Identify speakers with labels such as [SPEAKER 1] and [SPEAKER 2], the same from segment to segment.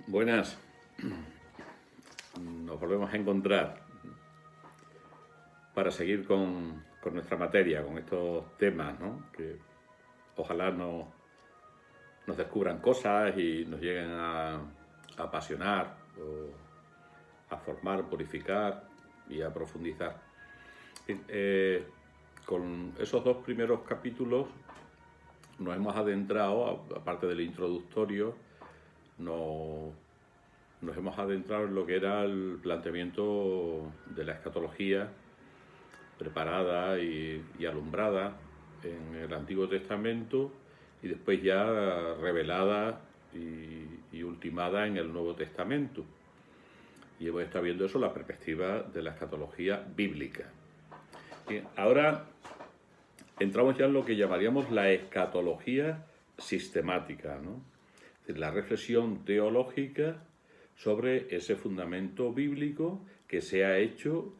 [SPEAKER 1] Buenas, nos volvemos a encontrar para seguir con nuestra materia, con estos temas, ¿no? Que ojalá nos descubran cosas y nos lleguen a apasionar, a formar, purificar y a profundizar. Con esos dos primeros capítulos nos hemos adentrado, aparte del introductorio, nos hemos adentrado en lo que era el planteamiento de la escatología preparada y alumbrada en el Antiguo Testamento y después ya revelada y ultimada en el Nuevo Testamento. Y hemos estado viendo eso, la perspectiva de la escatología bíblica. Bien, ahora entramos ya en lo que llamaríamos la escatología sistemática, ¿no? Es decir, la reflexión teológica sobre ese fundamento bíblico que se ha hecho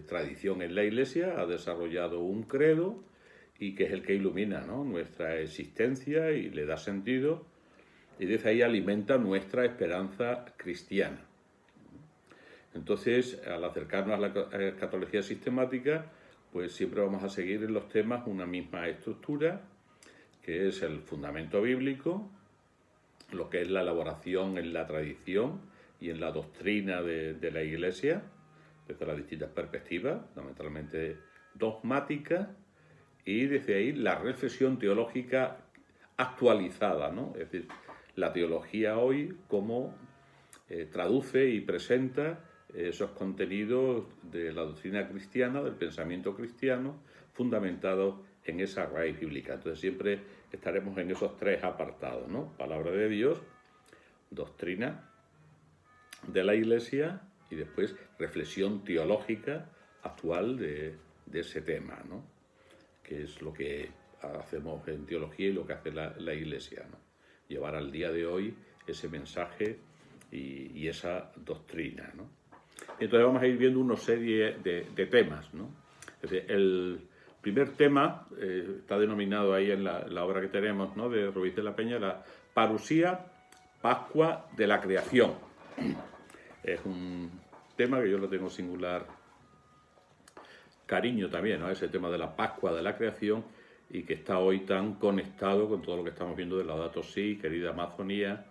[SPEAKER 1] tradición en la Iglesia, ha desarrollado un credo y que es el que ilumina, ¿no?, nuestra existencia y le da sentido, y desde ahí alimenta nuestra esperanza cristiana. Entonces, al acercarnos a la escatología sistemática, pues siempre vamos a seguir en los temas una misma estructura, que es el fundamento bíblico, lo que es la elaboración en la tradición y en la doctrina de la Iglesia, desde las distintas perspectivas, fundamentalmente dogmáticas, y desde ahí la reflexión teológica actualizada, ¿no? Es decir, la teología hoy cómo traduce y presenta esos contenidos de la doctrina cristiana, del pensamiento cristiano, fundamentados en esa raíz bíblica. Entonces siempre estaremos en esos tres apartados, ¿no? Palabra de Dios, doctrina de la Iglesia y después reflexión teológica actual de ese tema, ¿no?, que es lo que hacemos en teología y lo que hace la Iglesia, ¿no?, llevar al día de hoy ese mensaje y esa doctrina, ¿no? Entonces vamos a ir viendo una serie de temas, ¿no? Es decir, el primer tema está denominado ahí en la obra que tenemos, ¿no?, de Ruiz de la Peña, la parusía, Pascua de la creación. Es un tema que yo lo tengo singular cariño también, ¿no?, ese tema de la Pascua de la creación, y que está hoy tan conectado con todo lo que estamos viendo de Laudato Si, querida Amazonía,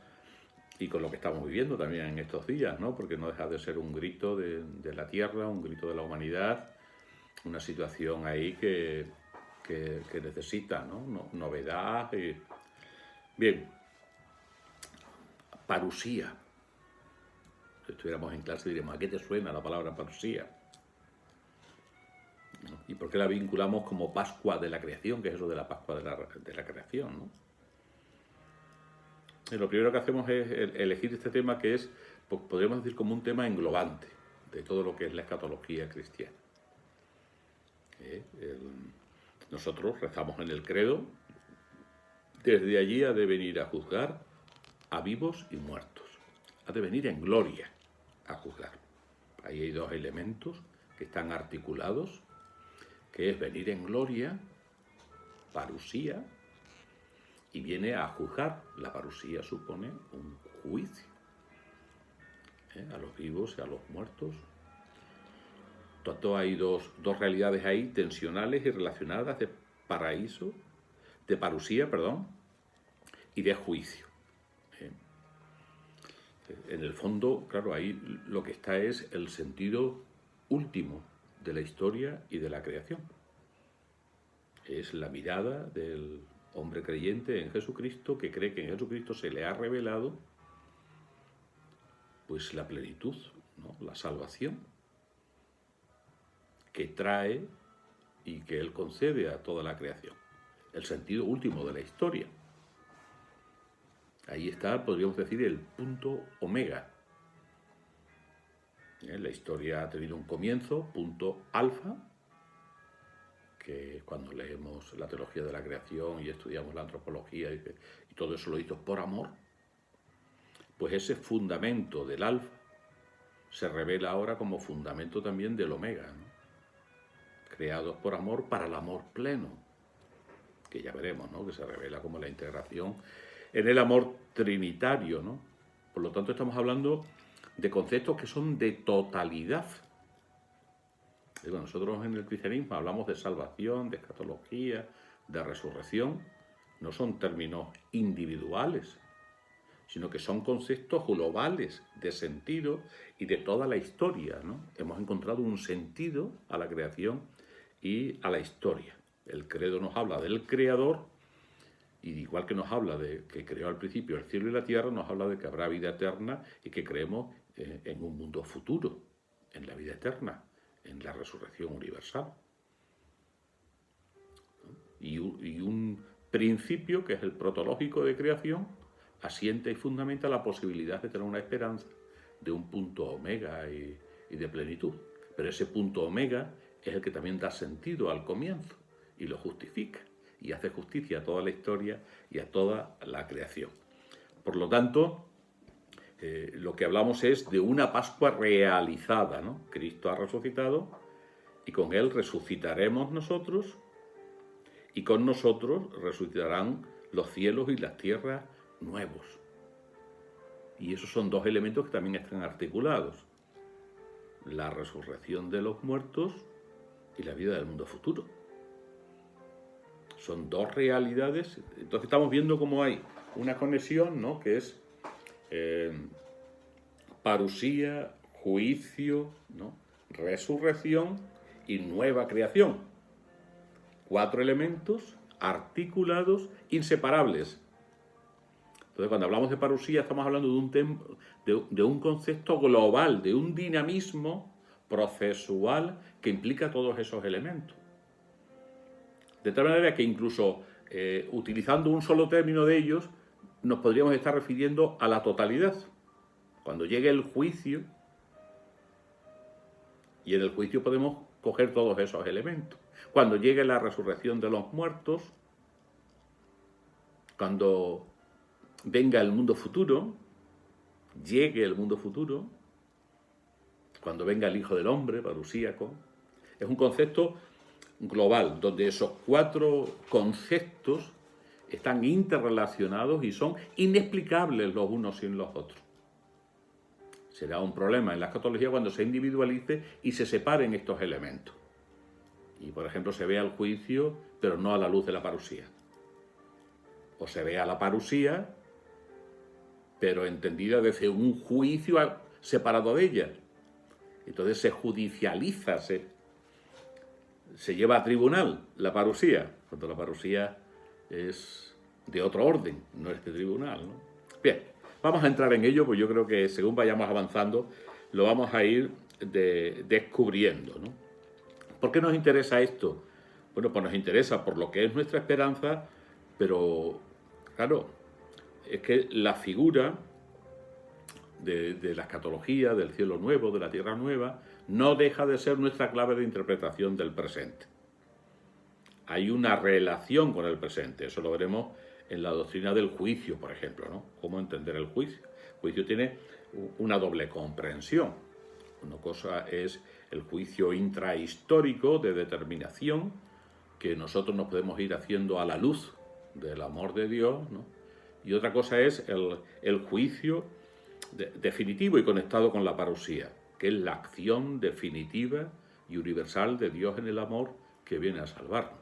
[SPEAKER 1] y con lo que estamos viviendo también en estos días, ¿no?, porque no deja de ser un grito de la tierra, un grito de la humanidad, una situación ahí que necesita, ¿no?, novedad. Bien, parusía. Si estuviéramos en clase diríamos, ¿a qué te suena la palabra parusía? ¿Y por qué la vinculamos como Pascua de la creación? ¿Qué es eso de la Pascua de la creación, ¿no? Y lo primero que hacemos es elegir este tema, que es, pues, podríamos decir, como un tema englobante de todo lo que es la escatología cristiana. Nosotros rezamos en el credo: desde allí ha de venir a juzgar a vivos y muertos. Ha de venir en gloria a juzgar. Ahí hay dos elementos que están articulados, que es venir en gloria, parusía, y viene a juzgar. La parusía supone un juicio a los vivos y a los muertos. Tanto hay dos realidades ahí tensionales y relacionadas, de paraíso, de parusía, perdón, y de juicio. En el fondo, claro, ahí lo que está es el sentido último de la historia y de la creación. Es la mirada del hombre creyente en Jesucristo, que cree que en Jesucristo se le ha revelado, pues, la plenitud, ¿no?, la salvación que trae y que Él concede a toda la creación. El sentido último de la historia. Ahí está, podríamos decir, el punto omega. La historia ha tenido un comienzo, punto alfa, que cuando leemos la teología de la creación y estudiamos la antropología y todo eso lo hizo por amor, pues ese fundamento del alfa se revela ahora como fundamento también del omega, ¿no?, creados por amor para el amor pleno, que ya veremos, ¿no?, que se revela como la integración en el amor trinitario, ¿no?, Por lo tanto, estamos hablando de conceptos que son de totalidad. Bueno, nosotros en el cristianismo hablamos de salvación, de escatología, de resurrección. No son términos individuales, sino que son conceptos globales de sentido y de toda la historia, ¿no? Hemos encontrado un sentido a la creación y a la historia. El credo nos habla del creador y igual que nos habla de que creó al principio el cielo y la tierra, nos habla de que habrá vida eterna y que creemos en un mundo futuro, en la vida eterna, en la resurrección universal. Y un principio, que es el protológico de creación, asienta y fundamenta la posibilidad de tener una esperanza de un punto omega y de plenitud. Pero ese punto omega es el que también da sentido al comienzo y lo justifica y hace justicia a toda la historia y a toda la creación. Por lo tanto, lo que hablamos es de una Pascua realizada, ¿no? Cristo ha resucitado y con Él resucitaremos nosotros y con nosotros resucitarán los cielos y las tierras nuevos. Y esos son dos elementos que también están articulados. La resurrección de los muertos y la vida del mundo futuro. Son dos realidades. Entonces estamos viendo cómo hay una conexión, ¿no? Que es parusía, juicio, ¿no? Resurrección y nueva creación. 4 elementos articulados, inseparables. Entonces, cuando hablamos de parusía, estamos hablando de un concepto global, de un dinamismo procesual que implica todos esos elementos. De tal manera que incluso utilizando un solo término de ellos, nos podríamos estar refiriendo a la totalidad. Cuando llegue el juicio, y en el juicio podemos coger todos esos elementos. Cuando llegue la resurrección de los muertos, cuando venga el mundo futuro, llegue el mundo futuro, cuando venga el Hijo del Hombre, parusíaco, es un concepto global, donde esos 4 conceptos están interrelacionados y son inexplicables los unos sin los otros. Será un problema en la escatología cuando se individualice y se separen estos elementos. Y, por ejemplo, se vea el juicio, pero no a la luz de la parusía. O se vea la parusía, pero entendida desde un juicio separado de ella. Entonces se judicializa, se lleva a tribunal la parusía, cuando la parusía es de otro orden, no es de tribunal, ¿no? Bien, vamos a entrar en ello, pues yo creo que según vayamos avanzando, lo vamos a ir descubriendo, ¿no? ¿Por qué nos interesa esto? Bueno, pues nos interesa por lo que es nuestra esperanza, pero, claro, es que la figura de la escatología, del cielo nuevo, de la tierra nueva, no deja de ser nuestra clave de interpretación del presente. Hay una relación con el presente, eso lo veremos en la doctrina del juicio, por ejemplo, ¿no? ¿Cómo entender el juicio? El juicio tiene una doble comprensión. Una cosa es el juicio intrahistórico de determinación, que nosotros nos podemos ir haciendo a la luz del amor de Dios, ¿no? Y otra cosa es el juicio definitivo y conectado con la parusía, que es la acción definitiva y universal de Dios en el amor que viene a salvarnos.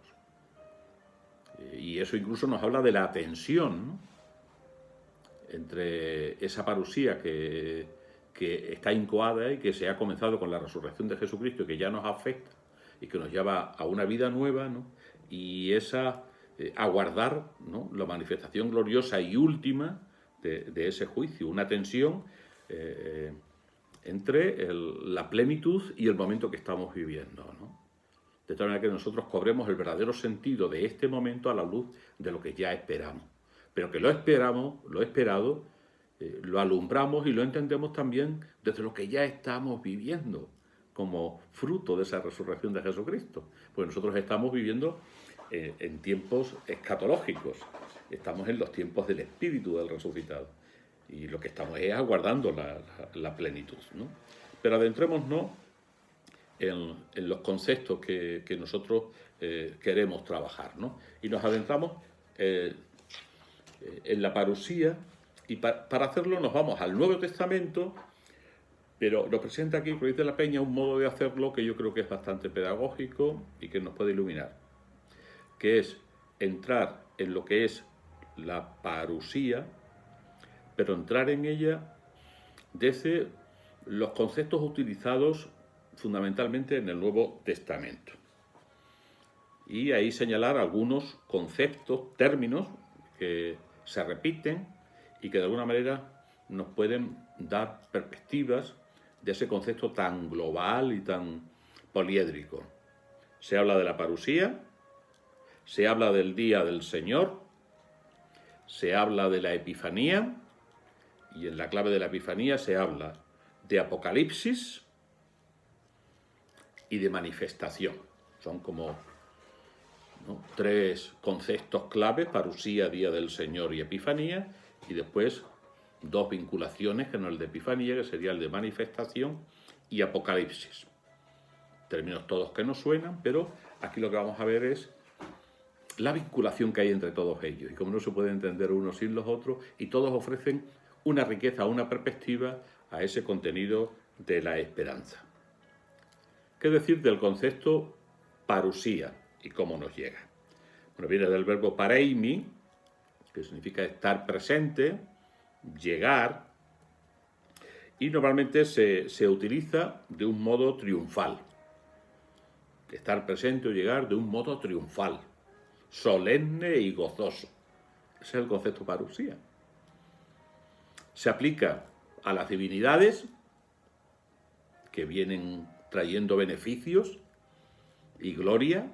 [SPEAKER 1] Y eso incluso nos habla de la tensión, ¿no? Entre esa parusía que está incoada y que se ha comenzado con la resurrección de Jesucristo, que ya nos afecta y que nos lleva a una vida nueva, ¿no? Y esa aguardar, ¿no?, la manifestación gloriosa y última de ese juicio, una tensión entre la plenitud y el momento que estamos viviendo, ¿no? De tal manera que nosotros cobremos el verdadero sentido de este momento a la luz de lo que ya esperamos. Pero que lo esperamos, lo esperado, lo alumbramos y lo entendemos también desde lo que ya estamos viviendo, como fruto de esa resurrección de Jesucristo. Pues nosotros estamos viviendo en tiempos escatológicos, estamos en los tiempos del Espíritu del resucitado. Y lo que estamos es aguardando la plenitud, ¿no? Pero adentrémonos en los conceptos que nosotros queremos trabajar, ¿no? Y nos adentramos en la parusía Y para hacerlo nos vamos al Nuevo Testamento, pero nos presenta aquí Ruiz de la Peña un modo de hacerlo que yo creo que es bastante pedagógico y que nos puede iluminar, que es entrar en lo que es la parusía, pero entrar en ella desde los conceptos utilizados fundamentalmente en el Nuevo Testamento. Y ahí señalar algunos conceptos, términos que se repiten y que de alguna manera nos pueden dar perspectivas de ese concepto tan global y tan poliédrico. Se habla de la parusía, se habla del día del Señor, se habla de la Epifanía, y en la clave de la Epifanía se habla de Apocalipsis y de manifestación. Son como, ¿no?, tres conceptos claves: parusía, día del Señor y Epifanía, y después dos vinculaciones, en el de Epifanía, que sería el de manifestación, y Apocalipsis. Términos todos que nos suenan, pero aquí lo que vamos a ver es la vinculación que hay entre todos ellos y cómo no se puede entender uno sin los otros, y todos ofrecen una riqueza, una perspectiva a ese contenido de la esperanza. ¿Qué decir del concepto parusía y cómo nos llega? Bueno, viene del verbo pareimi, que significa estar presente, llegar, y normalmente se utiliza de un modo triunfal. Estar presente o llegar de un modo triunfal, solemne y gozoso. Ese es el concepto parusía. Se aplica a las divinidades que vienen trayendo beneficios y gloria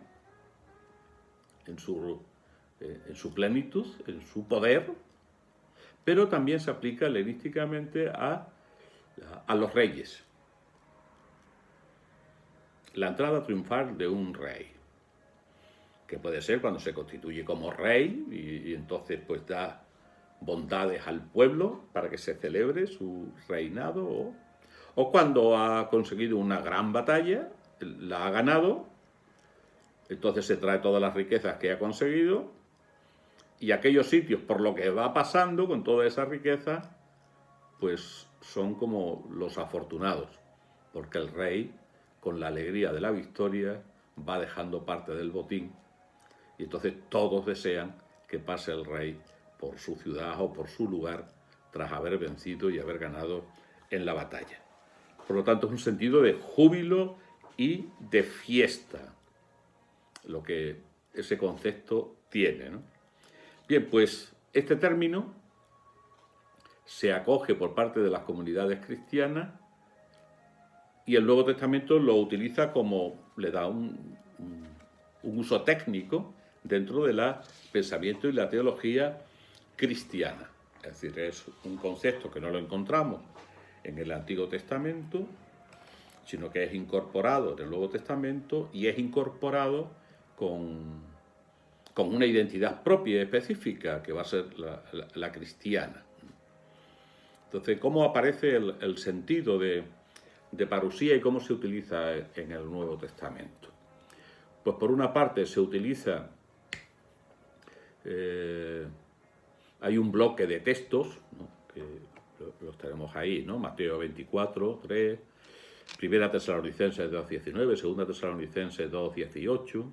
[SPEAKER 1] en su plenitud, en su poder, pero también se aplica helenísticamente a los reyes. La entrada triunfal de un rey, que puede ser cuando se constituye como rey y entonces pues da bondades al pueblo para que se celebre su reinado, o cuando ha conseguido una gran batalla, la ha ganado, entonces se trae todas las riquezas que ha conseguido, y aquellos sitios por lo que va pasando con toda esa riqueza, pues son como los afortunados, porque el rey, con la alegría de la victoria, va dejando parte del botín, y entonces todos desean que pase el rey por su ciudad o por su lugar tras haber vencido y haber ganado en la batalla. Por lo tanto, es un sentido de júbilo y de fiesta lo que ese concepto tiene, ¿no? Bien, pues este término se acoge por parte de las comunidades cristianas y el Nuevo Testamento lo utiliza como, le da un uso técnico dentro del pensamiento y la teología cristiana. Es decir, es un concepto que no lo encontramos en el Antiguo Testamento, sino que es incorporado en el Nuevo Testamento y es incorporado con una identidad propia y específica que va a ser la cristiana. Entonces, ¿cómo aparece el sentido de parusía y cómo se utiliza en el Nuevo Testamento? Pues por una parte se utiliza, hay un bloque de textos, ¿no?, que los tenemos ahí, ¿no? Mateo 24, 3, Primera Tesalonicenses 2:19, Segunda Tesalonicenses 2:18.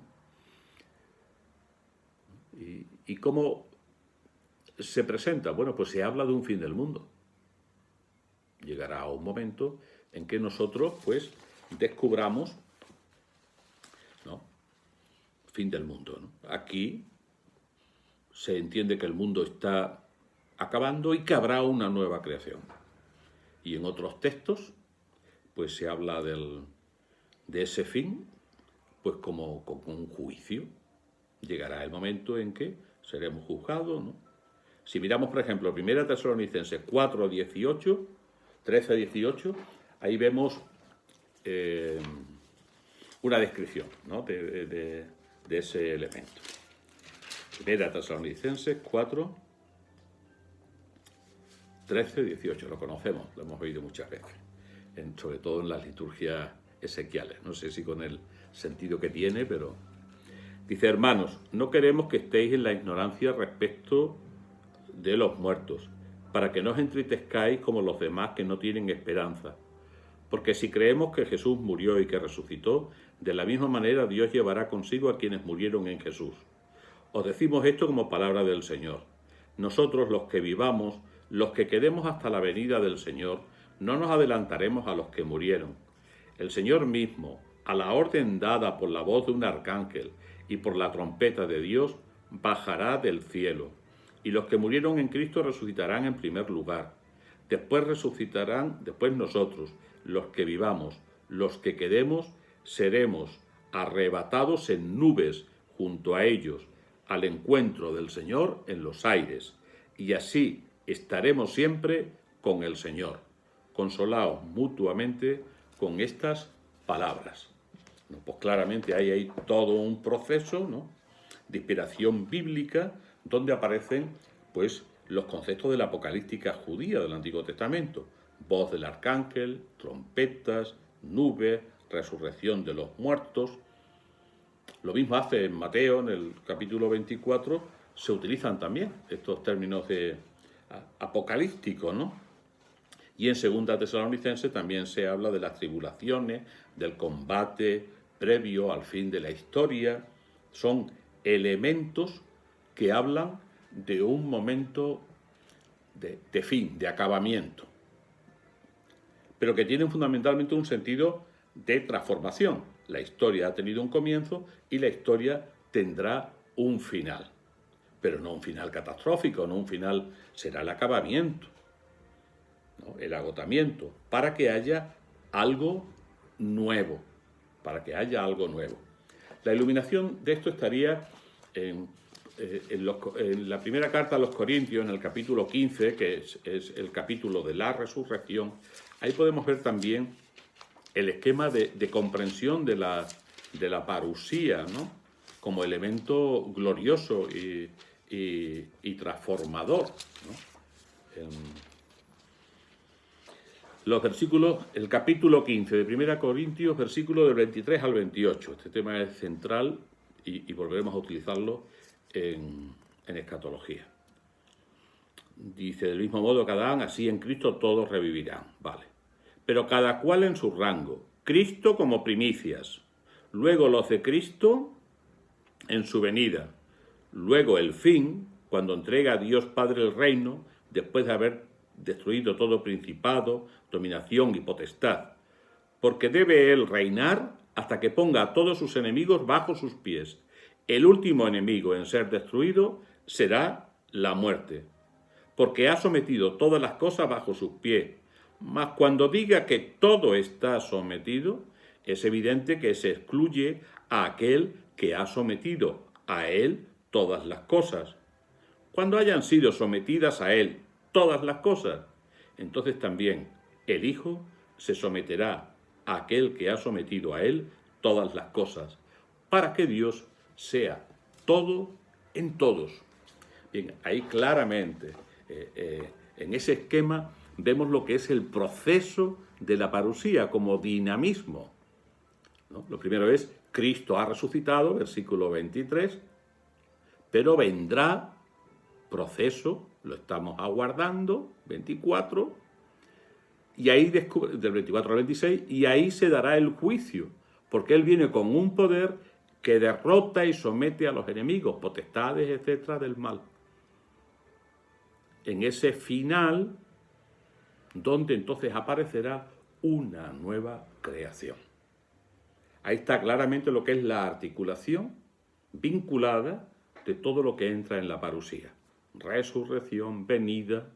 [SPEAKER 1] ¿Y cómo se presenta? Bueno, pues se habla de un fin del mundo. Llegará un momento en que nosotros, pues, descubramos, ¿no?, fin del mundo, ¿no? Aquí se entiende que el mundo está acabando y que habrá una nueva creación. Y en otros textos, pues se habla de ese fin, pues como un juicio. Llegará el momento en que seremos juzgados, ¿no? Si miramos, por ejemplo, 1 Tesalonicenses 4:18, 13-18, ahí vemos una descripción, ¿no?, de ese elemento. 1 Tesalonicenses 4, 13-18, lo conocemos, lo hemos oído muchas veces, sobre todo en las liturgias ezequiales. No sé si con el sentido que tiene, pero dice: hermanos, no queremos que estéis en la ignorancia respecto de los muertos, para que no os entristezcáis como los demás que no tienen esperanza. Porque si creemos que Jesús murió y que resucitó, de la misma manera Dios llevará consigo a quienes murieron en Jesús. Os decimos esto como palabra del Señor. Nosotros, los que vivamos, los que quedemos hasta la venida del Señor, no nos adelantaremos a los que murieron. El Señor mismo, a la orden dada por la voz de un arcángel y por la trompeta de Dios, bajará del cielo. Y los que murieron en Cristo resucitarán en primer lugar. Después nosotros, los que vivamos, los que quedemos, seremos arrebatados en nubes junto a ellos, al encuentro del Señor en los aires, y así estaremos siempre con el Señor. Consolaos mutuamente con estas palabras. Pues claramente hay todo un proceso, ¿no?, de inspiración bíblica donde aparecen pues los conceptos de la apocalíptica judía del Antiguo Testamento: voz del arcángel, trompetas, nubes, resurrección de los muertos. Lo mismo hace en Mateo, en el capítulo 24, se utilizan también estos términos apocalípticos, ¿no? Y en Segunda Tesalonicenses también se habla de las tribulaciones, del combate previo al fin de la historia. Son elementos que hablan de un momento de fin, de acabamiento, pero que tienen fundamentalmente un sentido de transformación. La historia ha tenido un comienzo y la historia tendrá un final, pero no un final catastrófico, no un final, será el acabamiento, ¿no?, el agotamiento, para que haya algo nuevo, La iluminación de esto estaría en la primera carta a los Corintios, en el capítulo 15, que es el capítulo de la resurrección. Ahí podemos ver también el esquema de comprensión de la parusía, ¿no?, como elemento glorioso y transformador, ¿no? Los versículos, el capítulo 15 de 1 Corintios, versículos del 23 al 28. Este tema es central y volveremos a utilizarlo en escatología. Dice: del mismo modo que Adán, así en Cristo todos revivirán. Vale. Pero cada cual en su rango. Cristo como primicias. Luego los de Cristo en su venida. Luego el fin, cuando entrega a Dios Padre el reino, después de haber destruido todo principado, dominación y potestad. Porque debe él reinar hasta que ponga a todos sus enemigos bajo sus pies. El último enemigo en ser destruido será la muerte, porque ha sometido todas las cosas bajo sus pies. Mas cuando diga que todo está sometido, es evidente que se excluye a aquel que ha sometido a él todas las cosas. Cuando hayan sido sometidas a él todas las cosas, entonces también el Hijo se someterá a aquel que ha sometido a él todas las cosas, para que Dios sea todo en todos. Bien, ahí claramente, en ese esquema, vemos lo que es el proceso de la parusía como dinamismo, ¿no? Lo primero es: Cristo ha resucitado, versículo 23, pero vendrá proceso, lo estamos aguardando, 24, y ahí del 24 al 26, y ahí se dará el juicio, porque Él viene con un poder que derrota y somete a los enemigos, potestades, etcétera, del mal. En ese final, donde entonces aparecerá una nueva creación. Ahí está claramente lo que es la articulación vinculada de todo lo que entra en la parusía. Resurrección, venida,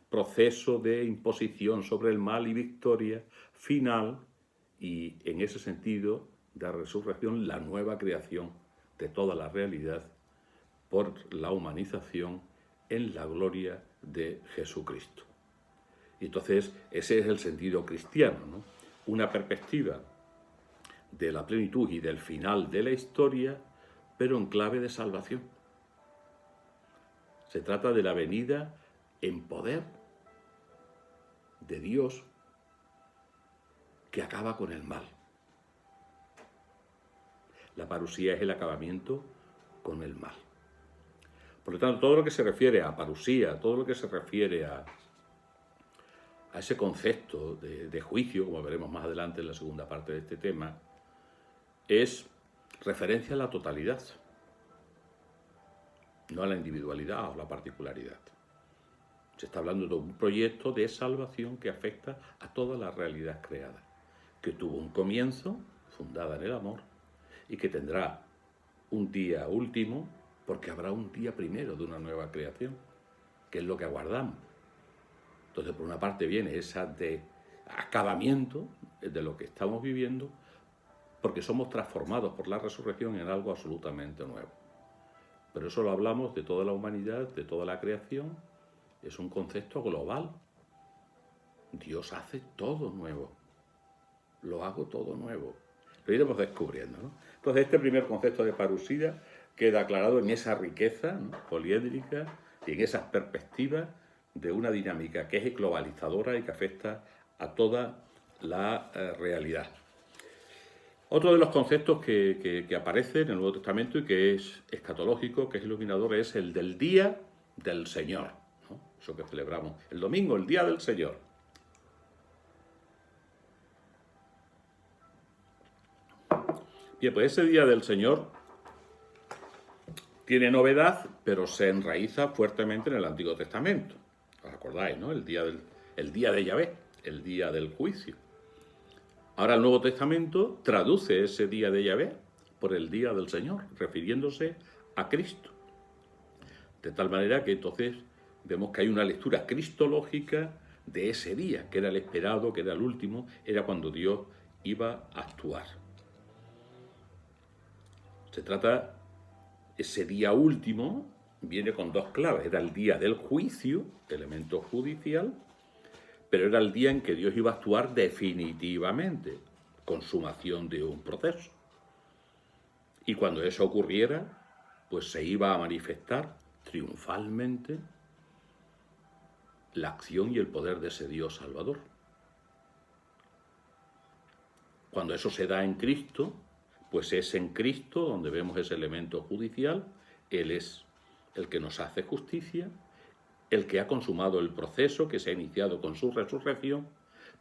[SPEAKER 1] proceso de imposición sobre el mal y victoria, final, y en ese sentido de resurrección, la nueva creación de toda la realidad por la humanización en la gloria de Jesucristo. Y entonces ese es el sentido cristiano, ¿no? Una perspectiva de la plenitud y del final de la historia, pero en clave de salvación. Se trata de la venida en poder de Dios que acaba con el mal. La parusía es el acabamiento con el mal. Por lo tanto, todo lo que se refiere a parusía, todo lo que se refiere a ese concepto de juicio, como veremos más adelante en la segunda parte de este tema, es referencia a la totalidad, no a la individualidad o la particularidad. Se está hablando de un proyecto de salvación que afecta a toda la realidad creada, que tuvo un comienzo, fundada en el amor, y que tendrá un día último, porque habrá un día primero de una nueva creación, que es lo que aguardamos. Entonces, por una parte viene esa de acabamiento de lo que estamos viviendo, porque somos transformados por la resurrección en algo absolutamente nuevo. Pero eso lo hablamos de toda la humanidad, de toda la creación, es un concepto global. Dios hace todo nuevo, lo hago todo nuevo. Lo iremos descubriendo, ¿no? Entonces, este primer concepto de parusía queda aclarado en esa riqueza, ¿no?, poliédrica y en esas perspectivas de una dinámica que es globalizadora y que afecta a toda la realidad. Otro de los conceptos que aparece en el Nuevo Testamento y que es escatológico, que es iluminador, es el del día del Señor, ¿no? Eso que celebramos el domingo, el día del Señor. Bien, pues ese día del Señor tiene novedad, pero se enraiza fuertemente en el Antiguo Testamento. ¿Os acordáis, no? El día de Yahvé, el día del juicio. Ahora el Nuevo Testamento traduce ese día de Yahvé por el día del Señor, refiriéndose a Cristo. De tal manera que entonces vemos que hay una lectura cristológica de ese día, que era el esperado, que era el último, era cuando Dios iba a actuar. Se trata, ese día último viene con dos claves, era el día del juicio, elemento judicial, pero era el día en que Dios iba a actuar definitivamente, consumación de un proceso. Y cuando eso ocurriera, pues se iba a manifestar triunfalmente la acción y el poder de ese Dios Salvador. Cuando eso se da en Cristo, pues es en Cristo donde vemos ese elemento judicial. Él es el que nos hace justicia, el que ha consumado el proceso que se ha iniciado con su resurrección,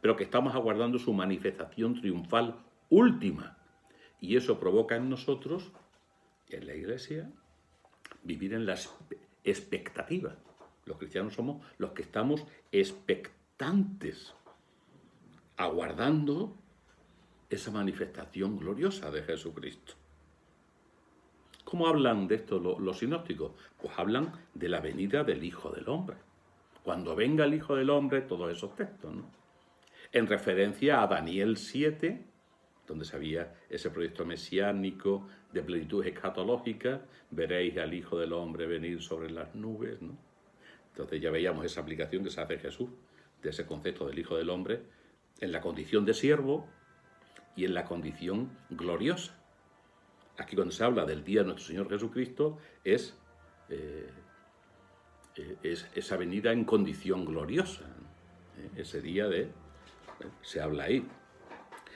[SPEAKER 1] pero que estamos aguardando su manifestación triunfal última. Y eso provoca en nosotros, en la Iglesia, vivir en la expectativa. Los cristianos somos los que estamos expectantes, aguardando esa manifestación gloriosa de Jesucristo. ¿Cómo hablan de esto los sinópticos? Pues hablan de la venida del Hijo del Hombre. Cuando venga el Hijo del Hombre, todos esos textos, ¿no? En referencia a Daniel 7, donde se había ese proyecto mesiánico de plenitud escatológica, veréis al Hijo del Hombre venir sobre las nubes, ¿no? Entonces ya veíamos esa aplicación que se hace Jesús de ese concepto del Hijo del Hombre en la condición de siervo y en la condición gloriosa. Aquí cuando se habla del día de nuestro Señor Jesucristo es esa venida en condición gloriosa, ¿no? Ese día se habla ahí.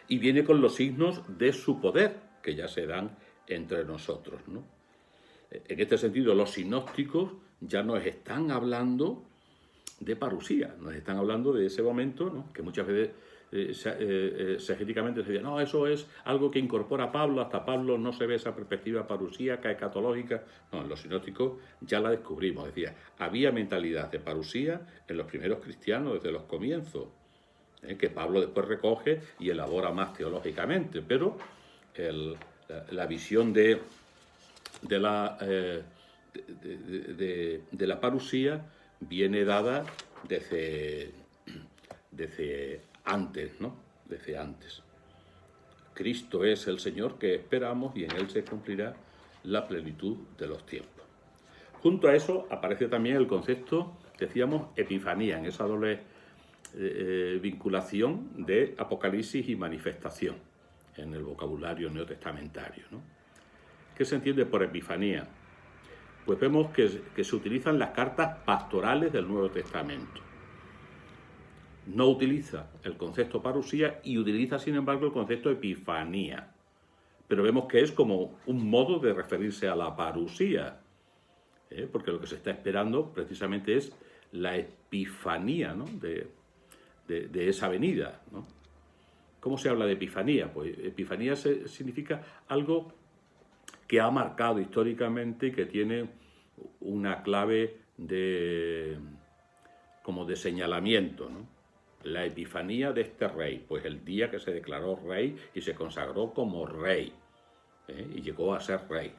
[SPEAKER 1] Y viene con los signos de su poder, que ya se dan entre nosotros, ¿no? En este sentido, los sinópticos ya nos están hablando de parusía, nos están hablando de ese momento, ¿no?, que muchas veces exegéticamente se dice, no, eso es algo que incorpora Pablo, hasta Pablo no se ve esa perspectiva parusíaca, escatológica. No, en los sinópticos ya la descubrimos, decía, había mentalidad de parusía en los primeros cristianos desde los comienzos, que Pablo después recoge y elabora más teológicamente, pero la visión de la parusía viene dada desde antes, ¿no? Desde antes. Cristo es el Señor que esperamos y en Él se cumplirá la plenitud de los tiempos. Junto a eso aparece también el concepto, decíamos, epifanía, en esa doble vinculación de Apocalipsis y manifestación en el vocabulario neotestamentario, ¿no? ¿Qué se entiende por epifanía? Pues vemos que se utilizan las cartas pastorales del Nuevo Testamento. No utiliza el concepto parusía y utiliza, sin embargo, el concepto epifanía. Pero vemos que es como un modo de referirse a la parusía. porque lo que se está esperando precisamente es la epifanía, ¿no? de esa venida, ¿no? ¿Cómo se habla de epifanía? Pues epifanía significa algo que ha marcado históricamente y que tiene una clave como de señalamiento, ¿no? La epifanía de este rey, pues el día que se declaró rey y se consagró como rey, y llegó a ser rey.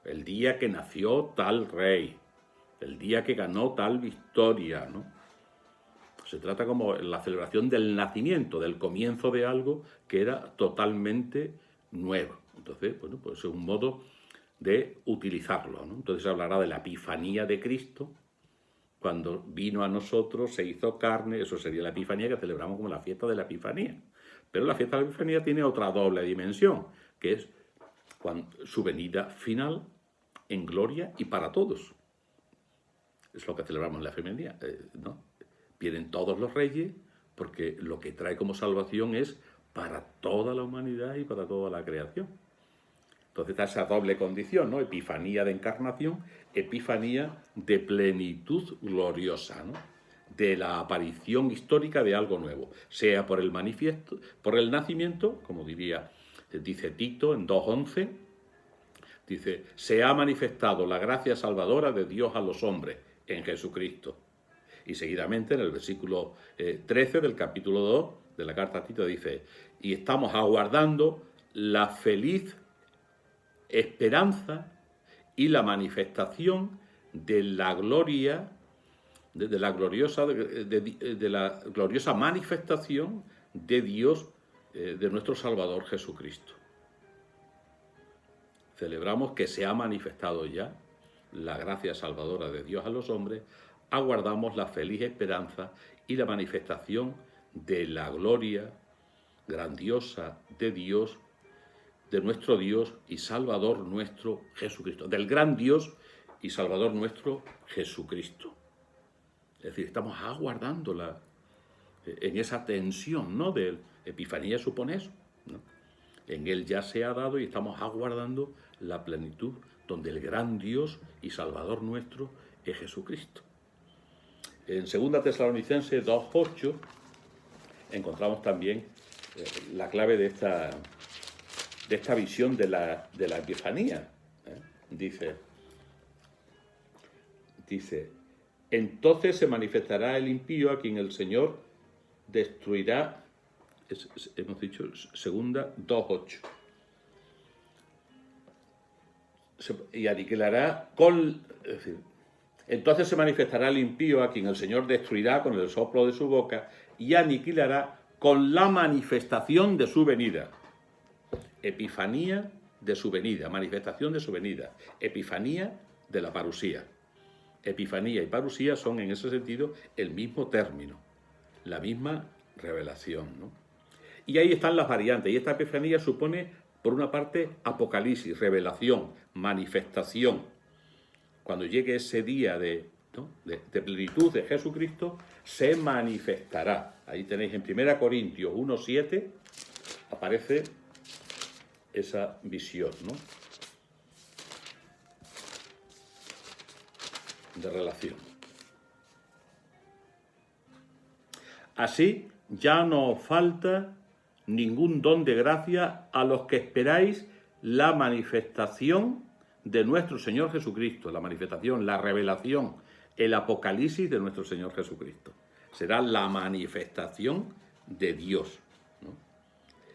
[SPEAKER 1] El día que nació tal rey, el día que ganó tal victoria, ¿no? Se trata como la celebración del nacimiento, del comienzo de algo que era totalmente nuevo. Entonces, bueno, pues es un modo de utilizarlo, ¿no? Entonces se hablará de la epifanía de Cristo, cuando vino a nosotros, se hizo carne, eso sería la epifanía que celebramos como la fiesta de la epifanía. Pero la fiesta de la epifanía tiene otra doble dimensión, que es su venida final en gloria y para todos. Es lo que celebramos en la epifanía, ¿no? Vienen todos los reyes, porque lo que trae como salvación es para toda la humanidad y para toda la creación. Entonces está esa doble condición, ¿no? Epifanía de encarnación, epifanía de plenitud gloriosa, ¿no? De la aparición histórica de algo nuevo, sea por el manifiesto, por el nacimiento, como dice Tito en 2:11, dice, se ha manifestado la gracia salvadora de Dios a los hombres en Jesucristo. Y seguidamente en el versículo 13 del capítulo 2 de la carta a Tito dice, y estamos aguardando la feliz esperanza y la manifestación de la gloria, de la gloriosa manifestación de Dios, de nuestro Salvador Jesucristo. Celebramos que se ha manifestado ya la gracia salvadora de Dios a los hombres, aguardamos la feliz esperanza y la manifestación de la gloria grandiosa de Dios, de nuestro Dios y Salvador nuestro Jesucristo, del gran Dios y Salvador nuestro Jesucristo. Es decir, estamos aguardándola en esa tensión, ¿no? De Epifanía supone eso, ¿no? En Él ya se ha dado y estamos aguardando la plenitud donde el gran Dios y Salvador nuestro es Jesucristo. En 2 Tesalonicenses 2:8 encontramos también la clave de esta visión de la Epifanía. Dice, entonces se manifestará el impío a quien el Señor destruirá, hemos dicho 2:8, y aniquilará es decir, entonces se manifestará el impío a quien el Señor destruirá con el soplo de su boca y aniquilará con la manifestación de su venida. Epifanía de su venida, manifestación de su venida, epifanía de la parusía. Epifanía y parusía son en ese sentido el mismo término, la misma revelación, ¿no? Y ahí están las variantes, y esta epifanía supone, por una parte, apocalipsis, revelación, manifestación. Cuando llegue ese día de plenitud de Jesucristo, se manifestará. Ahí tenéis en 1 Corintios 1:7, aparece esa visión, ¿no? De relación. Así, ya no os falta ningún don de gracia a los que esperáis la manifestación de nuestro Señor Jesucristo, la manifestación, la revelación, el apocalipsis de nuestro Señor Jesucristo. Será la manifestación de Dios, ¿no?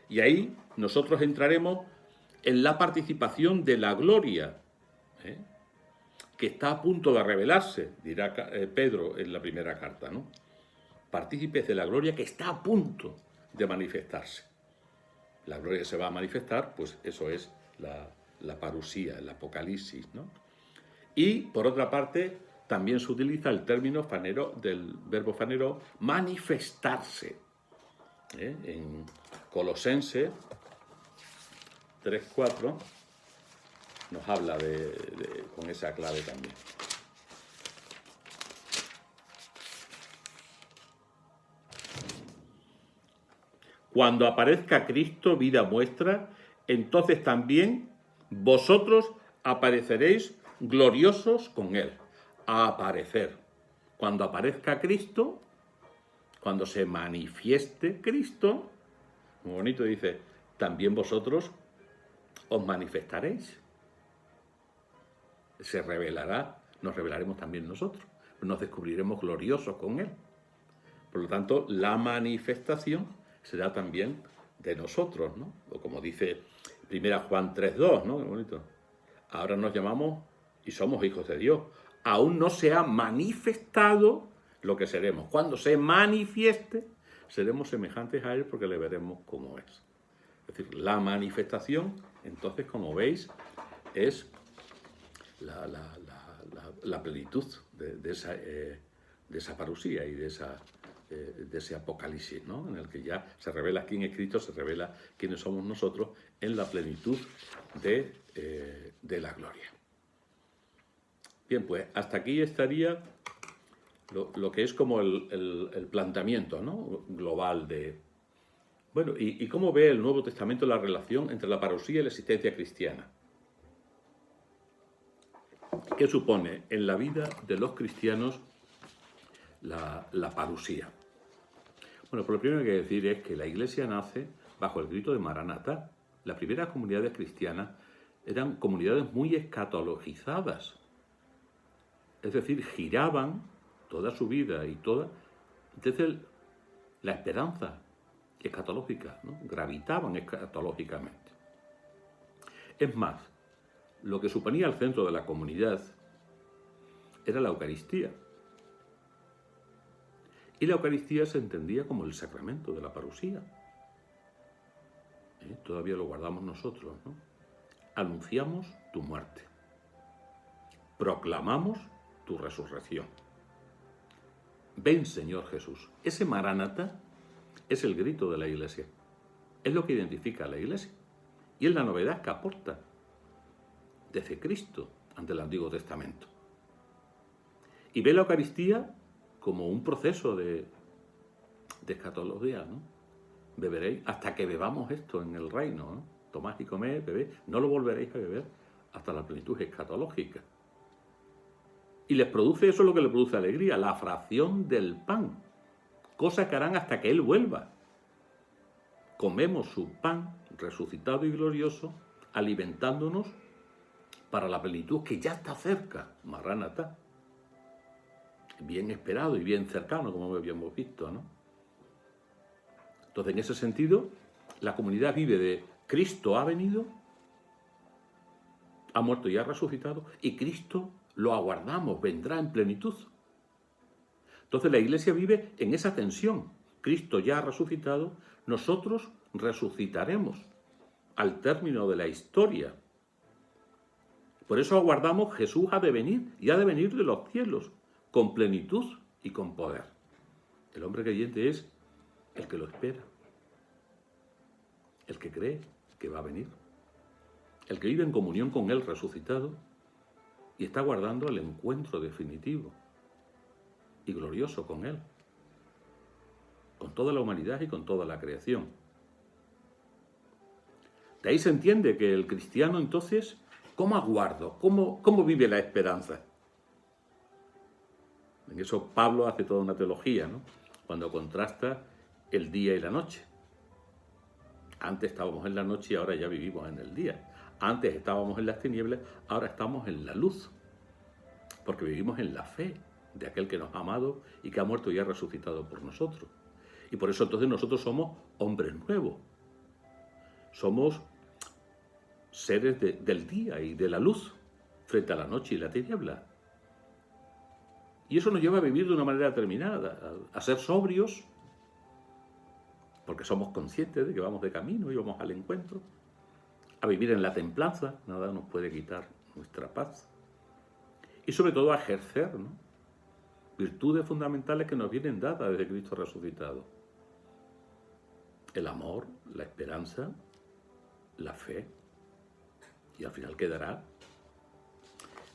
[SPEAKER 1] Y ahí nosotros entraremos en la participación de la gloria, que está a punto de revelarse, dirá Pedro en la primera carta, ¿no? Partícipes de la gloria que está a punto de manifestarse. La gloria que se va a manifestar, pues eso es la parusía, el apocalipsis, ¿no? Y, por otra parte, también se utiliza el término fanero, del verbo fanero, manifestarse. En Colosenses 3:4 nos habla con esa clave también. Cuando aparezca Cristo, vida vuestra, entonces también vosotros apareceréis gloriosos con Él, a aparecer. Cuando aparezca Cristo, cuando se manifieste Cristo, muy bonito dice, también vosotros os manifestaréis. Se revelará, nos revelaremos también nosotros, nos descubriremos gloriosos con Él. Por lo tanto, la manifestación será también de nosotros, ¿no? O como dice 1 Juan 3:2, ¿no? Qué bonito. Ahora nos llamamos y somos hijos de Dios. Aún no se ha manifestado lo que seremos. Cuando se manifieste, seremos semejantes a Él porque le veremos como es. Es decir, la manifestación, entonces, como veis, es la plenitud de esa parusía y de ese apocalipsis, ¿no? En el que ya se revela quién es Cristo, se revela quiénes somos nosotros en la plenitud de la gloria. Bien, pues hasta aquí estaría lo que es como el planteamiento, ¿no? Global de... Bueno, ¿y cómo ve el Nuevo Testamento la relación entre la parusía y la existencia cristiana? ¿Qué supone en la vida de los cristianos la parusía? Bueno, pues lo primero que hay que decir es que la Iglesia nace bajo el grito de Maranatá. Las primeras comunidades cristianas eran comunidades muy escatologizadas. Es decir, giraban toda su vida y toda desde la esperanza escatológica, ¿no? Gravitaban escatológicamente. Es más, lo que suponía el centro de la comunidad era la Eucaristía. Y la Eucaristía se entendía como el sacramento de la parusía. Todavía lo guardamos nosotros, ¿no? Anunciamos tu muerte. Proclamamos tu resurrección. Ven, Señor Jesús. Ese Maranatá es el grito de la Iglesia. Es lo que identifica a la Iglesia. Y es la novedad que aporta desde Cristo ante el Antiguo Testamento. Y ve la Eucaristía como un proceso de escatología, ¿no? Beberéis hasta que bebamos esto en el reino, ¿no? Tomad y comed, bebed, no lo volveréis a beber hasta la plenitud escatológica. Y les produce eso lo que les produce alegría, la fracción del pan, cosa que harán hasta que Él vuelva. Comemos su pan resucitado y glorioso, alimentándonos para la plenitud que ya está cerca, Maranatá. Bien esperado y bien cercano, como habíamos visto, ¿no? Entonces, en ese sentido, la comunidad vive de Cristo ha venido, ha muerto y ha resucitado, y Cristo lo aguardamos, vendrá en plenitud. Entonces, la Iglesia vive en esa tensión. Cristo ya ha resucitado, nosotros resucitaremos al término de la historia. Por eso aguardamos, Jesús ha de venir, y ha de venir de los cielos, con plenitud y con poder. El hombre creyente es el que lo espera, el que cree que va a venir, el que vive en comunión con Él resucitado y está guardando el encuentro definitivo y glorioso con Él, con toda la humanidad y con toda la creación. De ahí se entiende que el cristiano entonces, ¿cómo aguardo? ¿Cómo vive la esperanza? En eso Pablo hace toda una teología, ¿no? Cuando contrasta el día y la noche. Antes estábamos en la noche y ahora ya vivimos en el día. Antes estábamos en las tinieblas, ahora estamos en la luz. Porque vivimos en la fe de aquel que nos ha amado y que ha muerto y ha resucitado por nosotros. Y por eso entonces nosotros somos hombres nuevos. Somos seres del día y de la luz frente a la noche y la tiniebla. Y eso nos lleva a vivir de una manera determinada, a ser sobrios, porque somos conscientes de que vamos de camino y vamos al encuentro, a vivir en la templanza, nada nos puede quitar nuestra paz, y sobre todo a ejercer, ¿no?, virtudes fundamentales que nos vienen dadas desde Cristo resucitado. El amor, la esperanza, la fe, y al final quedará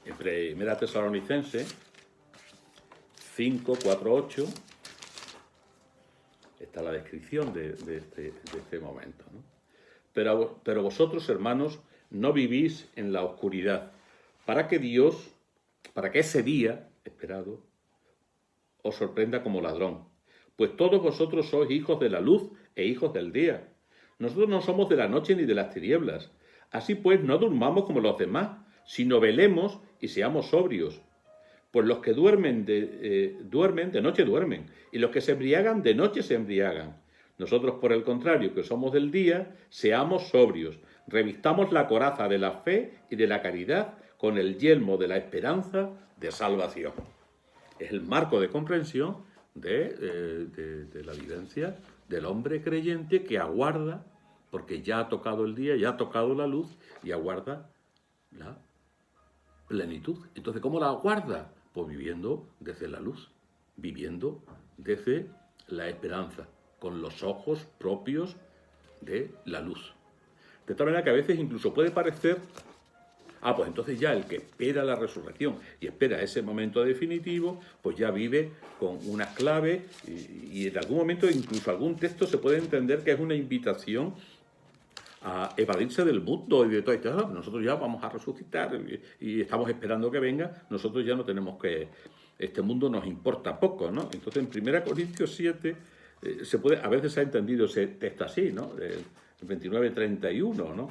[SPEAKER 1] en 1 Tesalonicenses 5, 4, 8, está la descripción de este momento, ¿no? Pero vosotros, hermanos, no vivís en la oscuridad para que ese día esperado os sorprenda como ladrón. Pues todos vosotros sois hijos de la luz e hijos del día. Nosotros no somos de la noche ni de las tinieblas. Así pues, no durmamos como los demás, sino velemos y seamos sobrios. Pues los que duermen de noche duermen, y los que se embriagan de noche se embriagan. Nosotros, por el contrario, que somos del día, seamos sobrios, revistamos la coraza de la fe y de la caridad con el yelmo de la esperanza de salvación. Es el marco de comprensión de la vivencia del hombre creyente que aguarda, porque ya ha tocado el día, ya ha tocado la luz y aguarda la plenitud. Entonces, ¿cómo la aguarda? Pues viviendo desde la luz, viviendo desde la esperanza, con los ojos propios de la luz. De tal manera que a veces incluso puede parecer, pues entonces ya el que espera la resurrección y espera ese momento definitivo, pues ya vive con unas claves y en algún momento incluso algún texto se puede entender que es una invitación a evadirse del mundo y de todo esto. Nosotros ya vamos a resucitar y estamos esperando que venga, nosotros ya no tenemos que... Este mundo nos importa poco, ¿no? Entonces en 1 Corintios 7 a veces se ha entendido ese texto así, ¿no? El 29-31, ¿no?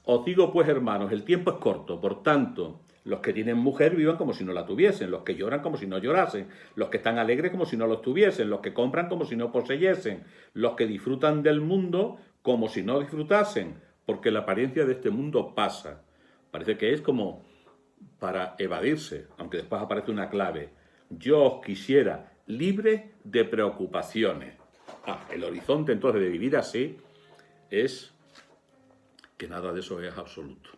[SPEAKER 1] Os digo pues, hermanos, el tiempo es corto, por tanto, los que tienen mujer vivan como si no la tuviesen, los que lloran como si no llorasen, los que están alegres como si no los tuviesen, los que compran como si no poseyesen, los que disfrutan del mundo como si no disfrutasen, porque la apariencia de este mundo pasa. Parece que es como para evadirse, aunque después aparece una clave. Yo os quisiera libre de preocupaciones. El horizonte entonces de vivir así es que nada de eso es absoluto,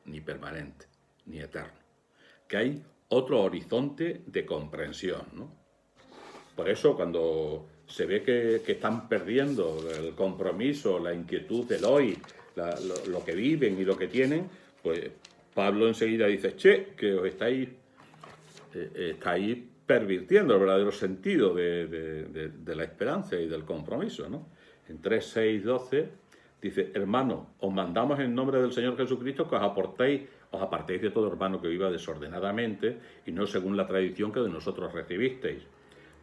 [SPEAKER 1] ni permanente, ni eterno. Que hay otro horizonte de comprensión, ¿no? Por eso cuando se ve que están perdiendo el compromiso, la inquietud del hoy, lo que viven y lo que tienen, pues Pablo enseguida dice, que os estáis pervirtiendo el verdadero sentido de la esperanza y del compromiso, ¿no? En 3, 6, 12 dice, hermanos, os mandamos en nombre del Señor Jesucristo que os apartéis de todo hermano que viva desordenadamente y no según la tradición que de nosotros recibisteis.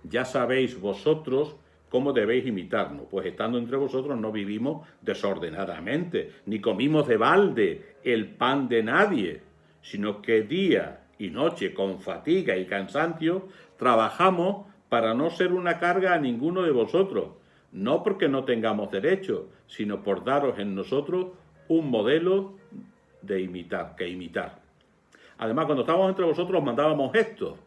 [SPEAKER 1] Ya sabéis vosotros cómo debéis imitarnos, pues estando entre vosotros no vivimos desordenadamente, ni comimos de balde el pan de nadie, sino que día y noche con fatiga y cansancio trabajamos para no ser una carga a ninguno de vosotros, no porque no tengamos derecho, sino por daros en nosotros un modelo que imitar. Además, cuando estábamos entre vosotros mandábamos esto: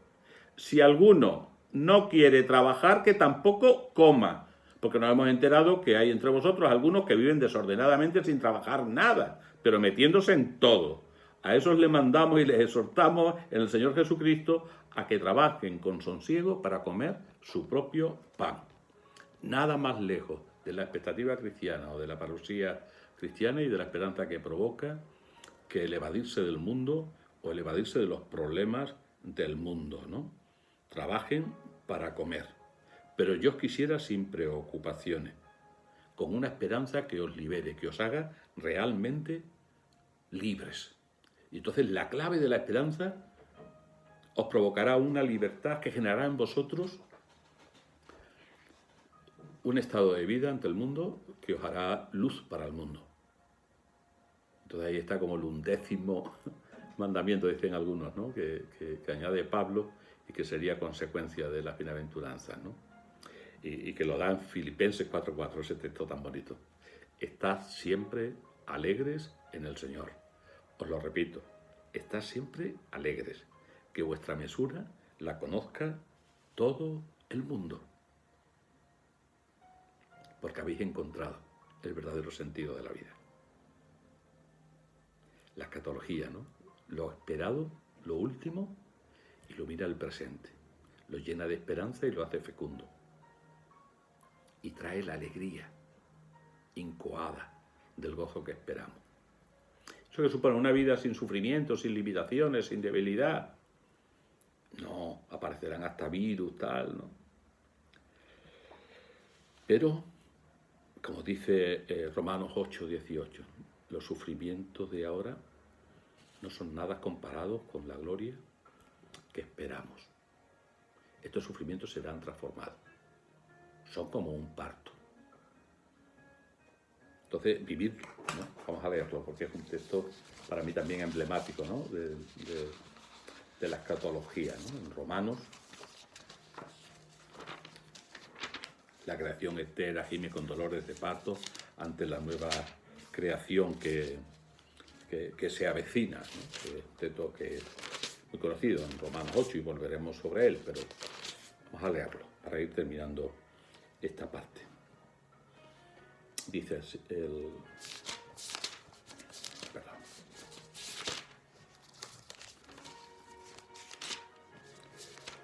[SPEAKER 1] si alguno no quiere trabajar, que tampoco coma, porque nos hemos enterado que hay entre vosotros algunos que viven desordenadamente sin trabajar nada, pero metiéndose en todo. A esos les mandamos y les exhortamos en el Señor Jesucristo a que trabajen con sosiego para comer su propio pan. Nada más lejos de la expectativa cristiana o de la parusía cristiana y de la esperanza que provoca que el evadirse del mundo o el evadirse de los problemas del mundo, ¿no? Trabajen para comer, pero yo os quisiera sin preocupaciones, con una esperanza que os libere, que os haga realmente libres. Y entonces la clave de la esperanza os provocará una libertad que generará en vosotros un estado de vida ante el mundo que os hará luz para el mundo. Entonces ahí está como el 11º mandamiento, dicen algunos, ¿no? que añade Pablo y que sería consecuencia de las bienaventuranzas, ¿no? Y que lo da en Filipenses 4:4, ese texto tan bonito. Estad siempre alegres en el Señor. Os lo repito, estad siempre alegres, que vuestra mesura la conozca todo el mundo, porque habéis encontrado el verdadero sentido de la vida. La escatología, ¿no? Lo esperado, lo último, y lo mira el presente. Lo llena de esperanza y lo hace fecundo. Y trae la alegría incoada del gozo que esperamos. Eso que supone una vida sin sufrimiento, sin limitaciones, sin debilidad. No, aparecerán hasta virus, tal, ¿no? Pero, como dice Romanos 8:18, los sufrimientos de ahora no son nada comparados con la gloria que esperamos. Estos sufrimientos serán transformados. Son como un parto. Entonces, vivir, ¿no? Vamos a leerlo, porque es un texto para mí también emblemático, ¿no? de la escatología, ¿no? En Romanos, la creación entera gime con dolores de parto ante la nueva creación que se avecina, ¿no? Que es un texto que es muy conocido en Romanos 8 y volveremos sobre él, pero vamos a leerlo para ir terminando esta parte. Dice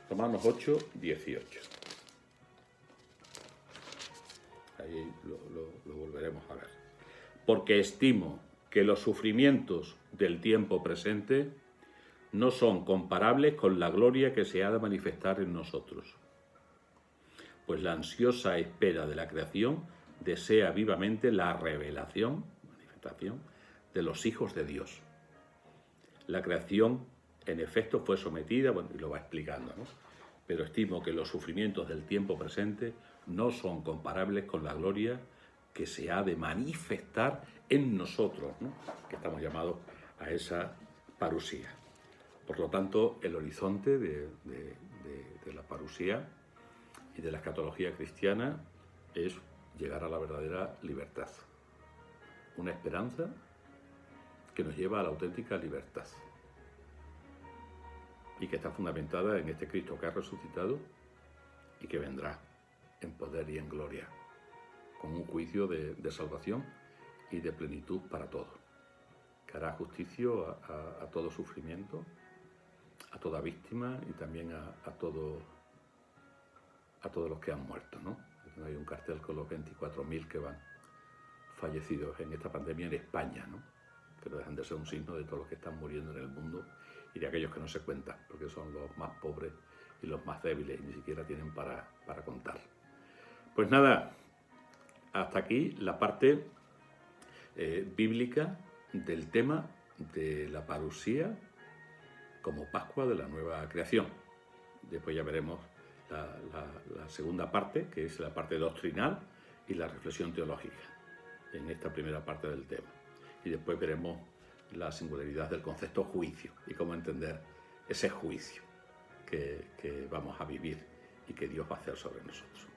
[SPEAKER 1] Romanos 8, 18. Ahí lo volveremos a ver. Porque estimo que los sufrimientos del tiempo presente no son comparables con la gloria que se ha de manifestar en nosotros. Pues la ansiosa espera de la creación desea vivamente la revelación, manifestación, de los hijos de Dios. La creación, en efecto, fue sometida, bueno, y lo va explicando, ¿no? Pero estimo que los sufrimientos del tiempo presente no son comparables con la gloria que se ha de manifestar en nosotros, ¿no? Que estamos llamados a esa parusía. Por lo tanto, el horizonte de la parusía y de la escatología cristiana es llegar a la verdadera libertad. Una esperanza que nos lleva a la auténtica libertad y que está fundamentada en este Cristo que ha resucitado y que vendrá en poder y en gloria, con un juicio de salvación y de plenitud para todos, que hará justicia a todo sufrimiento, a toda víctima y también a todos los que han muerto, ¿no? Hay un cartel con los 24.000 que van fallecidos en esta pandemia en España, ¿no? Que no dejan de ser un signo de todos los que están muriendo en el mundo y de aquellos que no se cuentan, porque son los más pobres y los más débiles y ni siquiera tienen para contar. Pues nada, hasta aquí la parte bíblica del tema de la parusía como Pascua de la nueva creación. Después ya veremos la segunda parte, que es la parte doctrinal y la reflexión teológica, en esta primera parte del tema. Y después veremos la singularidad del concepto juicio y cómo entender ese juicio que vamos a vivir y que Dios va a hacer sobre nosotros.